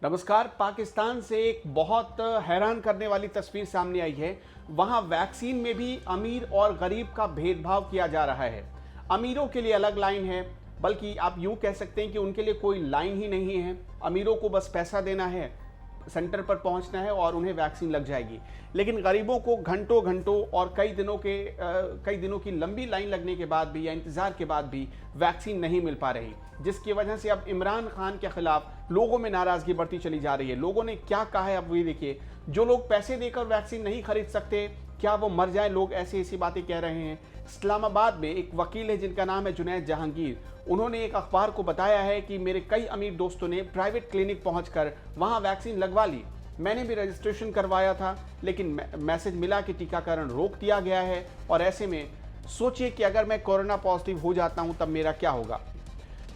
नमस्कार। पाकिस्तान से एक बहुत हैरान करने वाली तस्वीर सामने आई है। वहां वैक्सीन में भी अमीर और गरीब का भेदभाव किया जा रहा है। अमीरों के लिए अलग लाइन है, बल्कि आप यूं कह सकते हैं कि उनके लिए कोई लाइन ही नहीं है। अमीरों को बस पैसा देना है, सेंटर पर पहुंचना है और उन्हें वैक्सीन लग जाएगी। लेकिन गरीबों को घंटों घंटों और कई दिनों की लंबी लाइन लगने के बाद भी या इंतज़ार के बाद भी वैक्सीन नहीं मिल पा रही, जिसकी वजह से अब इमरान खान के खिलाफ लोगों में नाराज़गी बढ़ती चली जा रही है। लोगों ने क्या कहा है अब वही देखिए। जो लोग पैसे देकर वैक्सीन नहीं खरीद सकते, क्या वो मर जाए, लोग ऐसी ऐसी बातें कह रहे हैं। इस्लामाबाद में एक वकील है जिनका नाम है जुनैद जहांगीर। उन्होंने एक अखबार को बताया है कि मेरे कई अमीर दोस्तों ने प्राइवेट क्लिनिक पहुंचकर वहां वैक्सीन लगवा ली। मैंने भी रजिस्ट्रेशन करवाया था, लेकिन मैसेज मिला कि टीकाकरण रोक दिया गया है। और ऐसे में सोचिए कि अगर मैं कोरोना पॉजिटिव हो जाता हूं तब मेरा क्या होगा।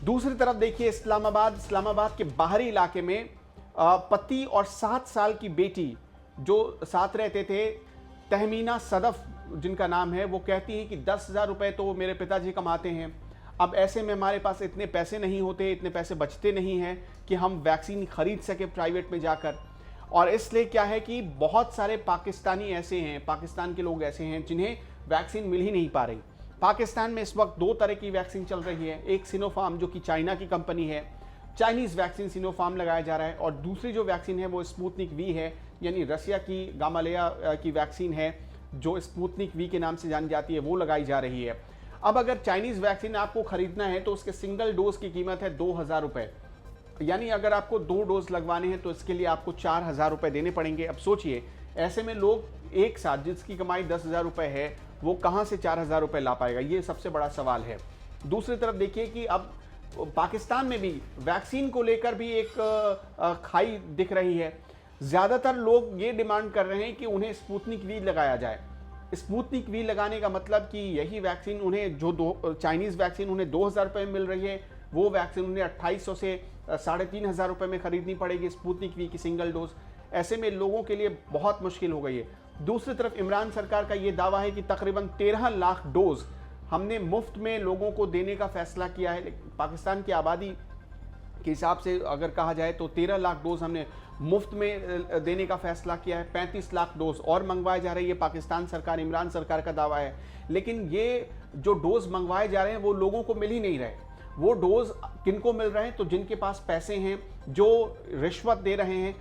दूसरी तरफ देखिए, इस्लामाबाद के बाहरी इलाके में पति और 7 साल की बेटी जो साथ रहते थे, तहमीना सदफ जिनका नाम है, वो कहती हैं कि 10,000 रुपये तो मेरे पिताजी कमाते हैं। अब ऐसे में हमारे पास इतने पैसे नहीं होते, इतने पैसे बचते नहीं हैं कि हम वैक्सीन खरीद सके प्राइवेट में जाकर। और इसलिए क्या है कि बहुत सारे पाकिस्तानी ऐसे हैं, पाकिस्तान के लोग ऐसे हैं जिन्हें वैक्सीन मिल ही नहीं पा रही। पाकिस्तान में इस वक्त 2 तरह की वैक्सीन चल रही है। एक सिनोफार्म जो कि चाइना की कंपनी है, चाइनीज़ वैक्सीन सिनोफार्म लगाया जा रहा है। और दूसरी जो वैक्सीन है वो स्पुतनिक वी है, यानी रसिया की गामालेया की वैक्सीन है जो स्पुतनिक वी के नाम से जानी जाती है, वो लगाई जा रही है। अब अगर चाइनीज़ वैक्सीन आपको खरीदना है तो उसके सिंगल डोज की कीमत है 2,000 रुपये, यानी अगर आपको 2 डोज लगवाने हैं तो इसके लिए आपको 4,000 रुपये देने पड़ेंगे। अब सोचिए, ऐसे में लोग एक साथ, जिसकी कमाई 10,000 रुपये है, वो कहाँ से 4,000 रुपये ला पाएगा, ये सबसे बड़ा सवाल है। दूसरी तरफ देखिए कि अब पाकिस्तान में भी वैक्सीन को लेकर भी एक खाई दिख रही है। ज़्यादातर लोग ये डिमांड कर रहे हैं कि उन्हें स्पुतनिक वी लगाया जाए। स्पुतनिक वी लगाने का मतलब कि यही वैक्सीन उन्हें, जो चाइनीज़ वैक्सीन उन्हें 2,000 रुपये में मिल रही है, वो वैक्सीन उन्हें 2,800 से 3,500 रुपये में खरीदनी पड़ेगी, स्पुतनिक वी की सिंगल डोज। ऐसे में लोगों के लिए बहुत मुश्किल हो गई है। दूसरी तरफ इमरान सरकार का ये दावा है कि तकरीबन 13 लाख डोज हमने मुफ्त में लोगों को देने का फैसला किया है। पाकिस्तान की आबादी के हिसाब से अगर कहा जाए तो 13 लाख डोज हमने मुफ्त में देने का फैसला किया है। 35 लाख डोज और मंगवाए जा रहे हैं। ये पाकिस्तान सरकार, इमरान सरकार का दावा है। लेकिन ये जो डोज मंगवाए जा रहे हैं वो लोगों को मिल ही नहीं रहे। वो डोज किनको मिल रहे हैं? तो जिनके पास पैसे हैं, जो रिश्वत दे रहे हैं।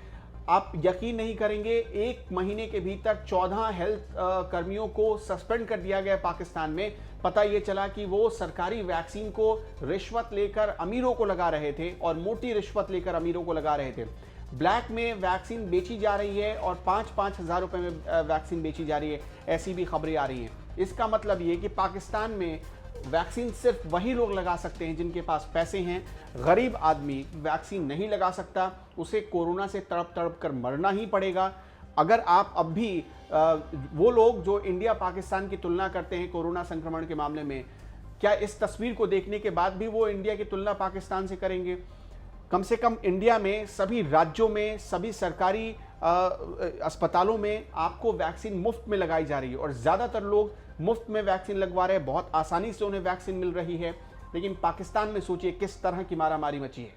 आप यकीन नहीं करेंगे, 1 महीने के भीतर 14 हेल्थ कर्मियों को सस्पेंड कर दिया गया पाकिस्तान में। पता ये चला कि वो सरकारी वैक्सीन को रिश्वत लेकर अमीरों को लगा रहे थे और मोटी रिश्वत लेकर अमीरों को लगा रहे थे। ब्लैक में वैक्सीन बेची जा रही है और 5-5 हज़ार रुपये में वैक्सीन बेची जा रही है, ऐसी भी खबरें आ रही हैं। इसका मतलब ये कि पाकिस्तान में वैक्सीन सिर्फ वही लोग लगा सकते हैं जिनके पास पैसे हैं। गरीब आदमी वैक्सीन नहीं लगा सकता, उसे कोरोना से तड़प तड़प कर मरना ही पड़ेगा। अगर आप अब भी वो लोग जो इंडिया पाकिस्तान की तुलना करते हैं कोरोना संक्रमण के मामले में, क्या इस तस्वीर को देखने के बाद भी वो इंडिया की तुलना पाकिस्तान से करेंगे? कम से कम इंडिया में सभी राज्यों में, सभी सरकारी अस्पतालों में आपको वैक्सीन मुफ्त में लगाई जा रही है और ज़्यादातर लोग मुफ्त में वैक्सीन लगवा रहे हैं। बहुत आसानी से उन्हें वैक्सीन मिल रही है। लेकिन पाकिस्तान में सोचिए किस तरह की मारामारी मची है।